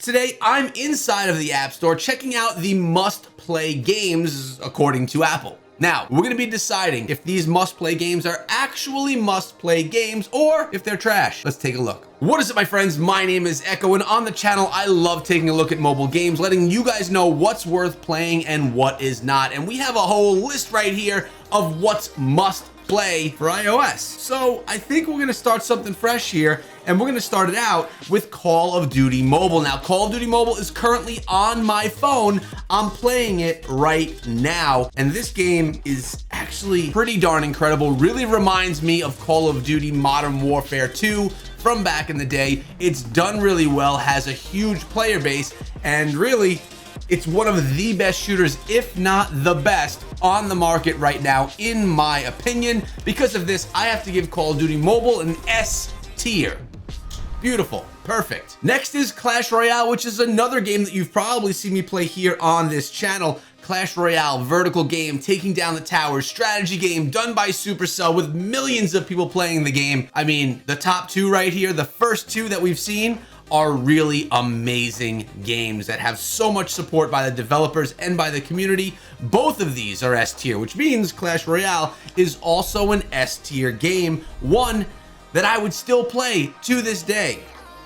Today, I'm inside of the App Store checking out the must-play games according to Apple. Now, we're going to be deciding if these must-play games are actually must-play games or if they're trash. Let's take a look. What is it, my friends? My name is Echo, and on the channel, I love taking a look at mobile games, letting you guys know what's worth playing and what is not. And we have a whole list right here of what's must-play for iOS. So I think we're going to start something fresh here, and we're going to start it out with Call of Duty Mobile. Now, Call of Duty Mobile is currently on my phone. I'm playing it right now, and this game is actually pretty darn incredible. Really reminds me of Call of Duty Modern Warfare 2 from back in the day. It's done really well, has a huge player base, and really, it's one of the best shooters, if not the best, on the market right now, in my opinion. Because of this, I have to give Call of Duty Mobile an S tier. Beautiful. Perfect. Next is Clash Royale, which is another game that you've probably seen me play here on this channel. Clash Royale, vertical game, taking down the towers, strategy game done by Supercell with millions of people playing the game. I mean, the top two right here, the first two that we've seen, are really amazing games that have so much support by the developers and by the community. Both of these are S tier, which means Clash Royale is also an S tier game, one that I would still play to this day.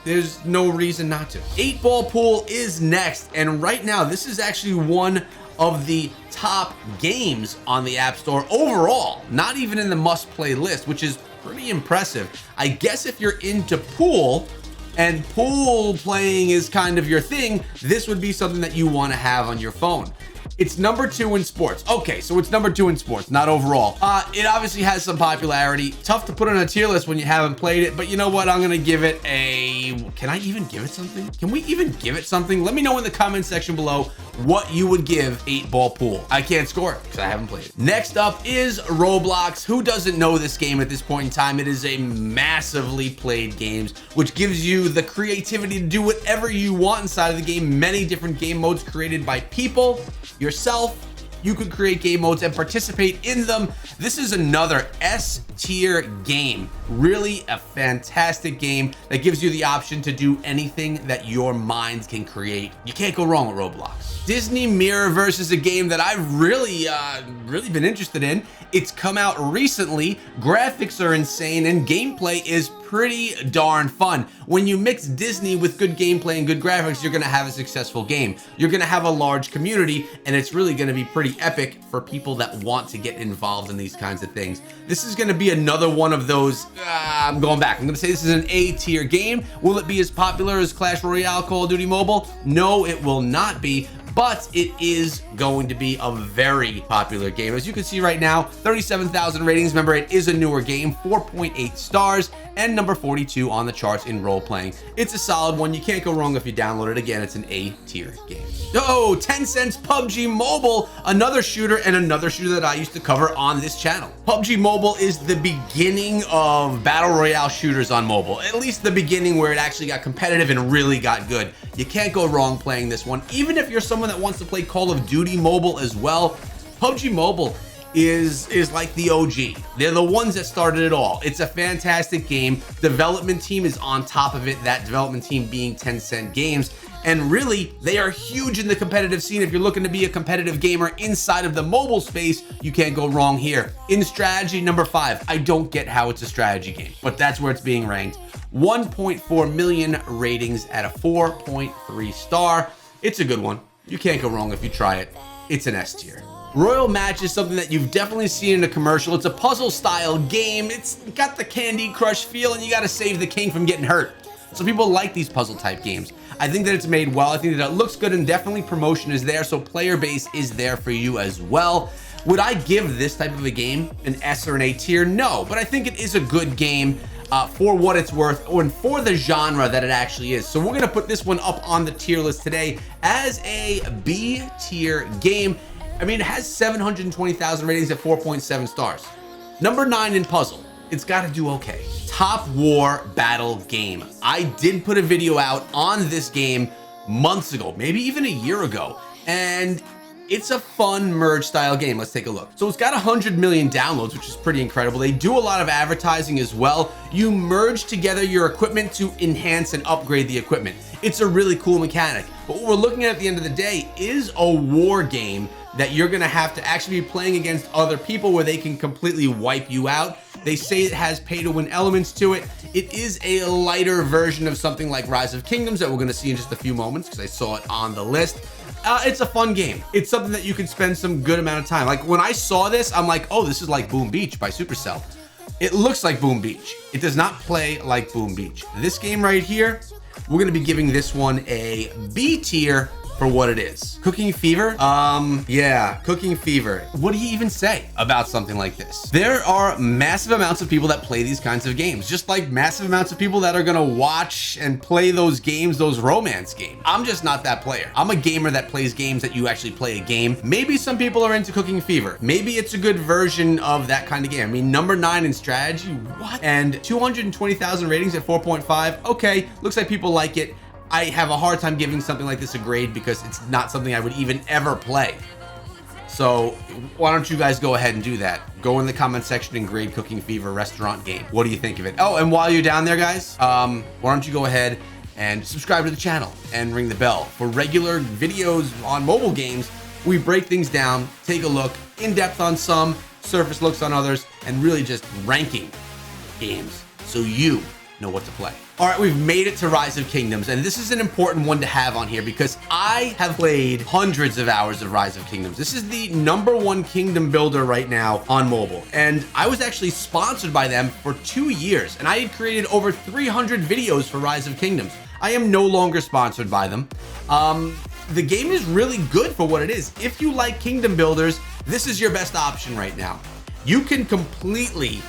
There's no reason not to. 8-Ball Pool is next, and right now this is actually one of the top games on the App Store overall, not even in the must-play list, which is pretty impressive. I guess if you're into pool, and pool playing is kind of your thing, this would be something that you want to have on your phone. It's number 2 in sports. Okay, so it's number 2 in sports, not overall. It obviously has some popularity. Tough to put on a tier list when you haven't played it, but you know what? I'm gonna give it a... Can I even give it something? Can we even give it something? Let me know in the comment section below what you would give 8-Ball Pool. I can't score it because I haven't played it. Next up is Roblox. Who doesn't know this game at this point in time? It is a massively played game, which gives you the creativity to do whatever you want inside of the game. Many different game modes created by people. Yourself, you could create game modes and participate in them. This is another S tier game. Really a fantastic game that gives you the option to do anything that your mind can create. You can't go wrong with Roblox. Disney Mirrorverse is a game that I've really been interested in. It's come out recently. Graphics are insane and gameplay is pretty darn fun. When you mix Disney with good gameplay and good graphics, you're gonna have a successful game. You're gonna have a large community, and it's really gonna be pretty epic for people that want to get involved in these kinds of things. This is gonna be another one of those, I'm going back. I'm gonna say this is an A tier game. Will it be as popular as Clash Royale, Call of Duty Mobile? No, it will not be. But it is going to be a very popular game. As you can see right now, 37,000 ratings. Remember, it is a newer game, 4.8 stars, and number 42 on the charts in role playing. It's a solid one. You can't go wrong if you download it. Again, it's an A tier game. Oh, Tencent's PUBG Mobile, another shooter and another shooter that I used to cover on this channel. PUBG Mobile is the beginning of battle royale shooters on mobile. At least the beginning where it actually got competitive and really got good. You can't go wrong playing this one. Even if you're someone that wants to play Call of Duty Mobile as well, PUBG Mobile is like the OG. They're the ones that started it all. It's a fantastic game. Development team is on top of it, that development team being Tencent Games. And really, they are huge in the competitive scene. If you're looking to be a competitive gamer inside of the mobile space, you can't go wrong here. In strategy, number 5. I don't get how it's a strategy game, but that's where it's being ranked. 1.4 million ratings at a 4.3 star. It's a good one. You can't go wrong if you try it. It's an S tier. Royal Match is something that you've definitely seen in a commercial. It's a puzzle style game. It's got the Candy Crush feel, and you got to save the king from getting hurt. So people like these puzzle type games. I think that it's made well. I think that it looks good, and definitely promotion is there. So player base is there for you as well. Would I give this type of a game an S or an A tier? No, but I think it is a good game for what it's worth and for the genre that it actually is. So we're gonna put this one up on the tier list today as a B tier game. I mean, it has 720,000 ratings at 4.7 stars. Number 9 in puzzle. It's got to do okay. Top War Battle Game. I did put a video out on this game months ago, maybe even a year ago, and It's a fun merge style game. Let's take a look. So it's got 100 million downloads, which is pretty incredible. They do a lot of advertising as well. You merge together your equipment to enhance and upgrade the equipment. It's a really cool mechanic. But what we're looking at the end of the day is a war game that you're gonna have to actually be playing against other people where they can completely wipe you out. They say it has pay to win elements to it. It is a lighter version of something like Rise of Kingdoms that we're gonna see in just a few moments because I saw it on the list. It's a fun game. It's something that you can spend some good amount of time. Like when I saw this, I'm like, oh, this is like Boom Beach by Supercell. It looks like Boom Beach. It does not play like Boom Beach. This game right here, we're gonna be giving this one a B tier for what it is. Cooking Fever? Yeah, Cooking Fever. What do you even say about something like this? There are massive amounts of people that play these kinds of games, just like massive amounts of people that are gonna watch and play those games, those romance games. I'm just not that player. I'm a gamer that plays games that you actually play a game. Maybe some people are into Cooking Fever. Maybe it's a good version of that kind of game. I mean, number 9 in strategy, what? And 220,000 ratings at 4.5. Okay, looks like people like it. I have a hard time giving something like this a grade because it's not something I would even ever play. So why don't you guys go ahead and do that? Go in the comment section and grade Cooking Fever restaurant game. What do you think of it? Oh, and while you're down there, guys, why don't you go ahead and subscribe to the channel and ring the bell for regular videos on mobile games. We break things down, take a look, in depth on some, surface looks on others, and really just ranking games so you know what to play. All right, we've made it to Rise of Kingdoms, and this is an important one to have on here because I have played hundreds of hours of Rise of Kingdoms. This is the #1 kingdom builder right now on mobile, and I was actually sponsored by them for 2 years, and I had created over 300 videos for Rise of Kingdoms. I am no longer sponsored by them. The game is really good for what it is. If you like kingdom builders, this is your best option right now. You can completely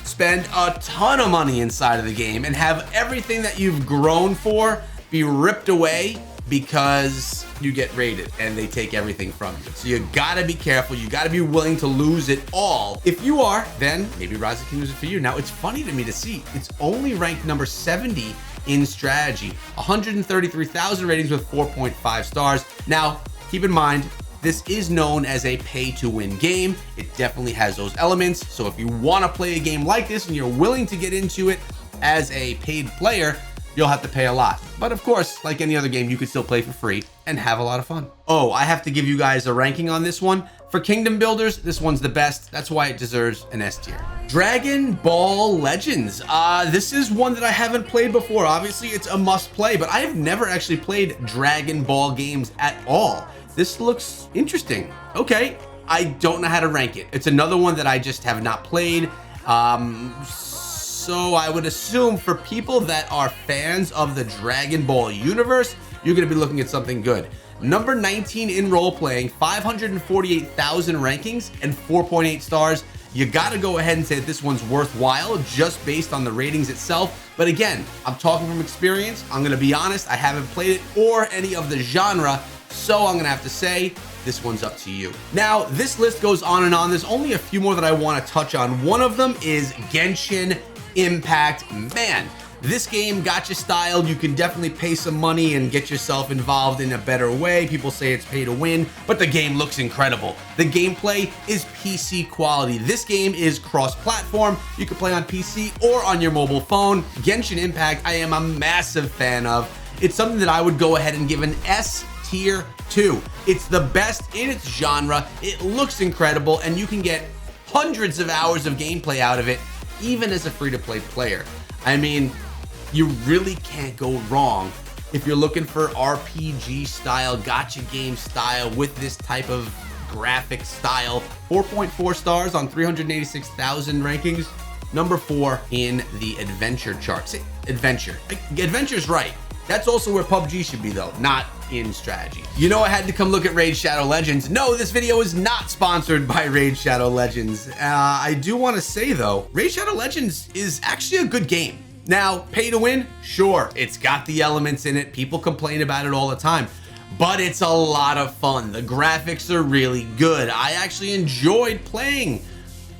spend a ton of money inside of the game and have everything that you've grown for be ripped away because you get raided and they take everything from you. So you gotta be careful. You gotta be willing to lose it all. If you are, then maybe Rise of Kingdoms is for you. Now, it's funny to me to see it's only ranked number 70 in strategy, 133,000 ratings with 4.5 stars. Now, keep in mind, this is known as a pay-to-win game. It definitely has those elements. So if you want to play a game like this and you're willing to get into it as a paid player, you'll have to pay a lot. But of course, like any other game, you could still play for free and have a lot of fun. Oh, I have to give you guys a ranking on this one. For kingdom builders, this one's the best. That's why it deserves an S tier. Dragon Ball Legends. This is one that I haven't played before. Obviously, it's a must play, but I have never actually played Dragon Ball games at all. This looks interesting. Okay, I don't know how to rank it. It's another one that I just have not played. So I would assume for people that are fans of the Dragon Ball universe, you're gonna be looking at something good. Number 19 in role playing, 548,000 rankings and 4.8 stars. You gotta go ahead and say that this one's worthwhile just based on the ratings itself. But again, I'm talking from experience. I'm gonna be honest, I haven't played it or any of the genre. So I'm gonna have to say, this one's up to you. Now, this list goes on and on. There's only a few more that I wanna touch on. One of them is Genshin Impact. Man, this game got you styled. You can definitely pay some money and get yourself involved in a better way. People say it's pay to win, but the game looks incredible. The gameplay is PC quality. This game is cross-platform. You can play on PC or on your mobile phone. Genshin Impact, I am a massive fan of. It's something that I would go ahead and give an S tier 2. It's the best in its genre. It looks incredible, and you can get hundreds of hours of gameplay out of it, even as a free-to-play player. I mean, you really can't go wrong if you're looking for RPG style, gotcha game style with this type of graphic style. 4.4 stars on 386,000 rankings. Number 4 in the adventure charts. Adventure. Adventure's right. That's also where PUBG should be though, not in strategy. You know I had to come look at Raid Shadow Legends. No, this video is not sponsored by Raid Shadow Legends. I do want to say though, Raid Shadow Legends is actually a good game. Now, pay to win? Sure, it's got the elements in it. People complain about it all the time, but it's a lot of fun. The graphics are really good. I actually enjoyed playing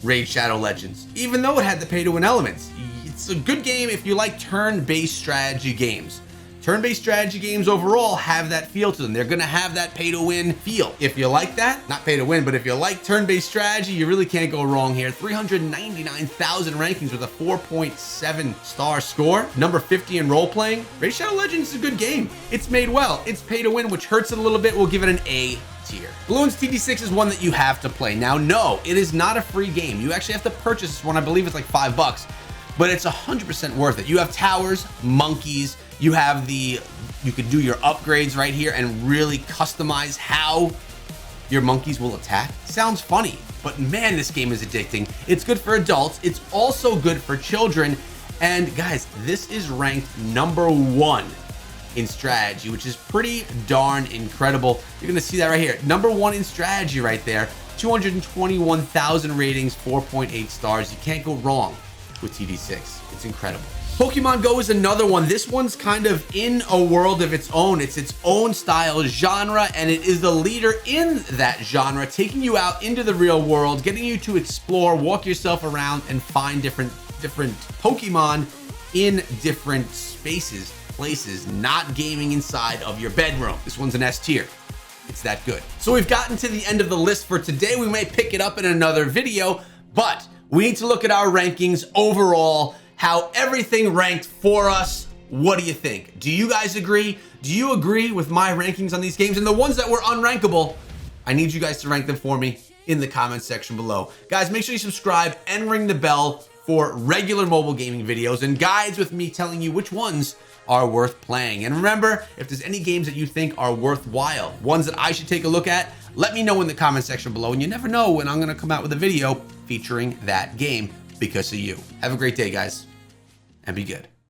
Raid Shadow Legends, even though it had the pay to win elements. It's a good game if you like turn-based strategy games. Turn-based strategy games overall have that feel to them. They're gonna have that pay-to-win feel. If you like that, not pay-to-win, but if you like turn-based strategy, you really can't go wrong here. 399,000 rankings with a 4.7 star score. Number 50 in role-playing. Raid Shadow Legends is a good game. It's made well. It's pay-to-win, which hurts it a little bit. We'll give it an A tier. Bloons TD6 is one that you have to play. Now, no, it is not a free game. You actually have to purchase this one. I believe it's like $5, but it's 100% worth it. You have towers, monkeys, you could do your upgrades right here and really customize how your monkeys will attack. Sounds funny, but man, this game is addicting. It's good for adults. It's also good for children. And guys, this is ranked #1 in strategy, which is pretty darn incredible. You're gonna see that right here. #1 in strategy right there. 221,000 ratings, 4.8 stars. You can't go wrong with TD6. It's incredible. Pokemon Go is another one. This one's kind of in a world of its own. It's its own style genre, and it is the leader in that genre, taking you out into the real world, getting you to explore, walk yourself around, and find different Pokemon in different spaces, places, not gaming inside of your bedroom. This one's an S tier. It's that good. So we've gotten to the end of the list for today. We may pick it up in another video, but we need to look at our rankings overall, how everything ranked for us. What do you think? Do you guys agree? Do you agree with my rankings on these games? And the ones that were unrankable, I need you guys to rank them for me in the comments section below. Guys, make sure you subscribe and ring the bell for regular mobile gaming videos and guides with me telling you which ones are worth playing. And remember, if there's any games that you think are worthwhile, ones that I should take a look at, let me know in the comment section below. And you never know when I'm gonna come out with a video featuring that game because of you. Have a great day, guys, and be good.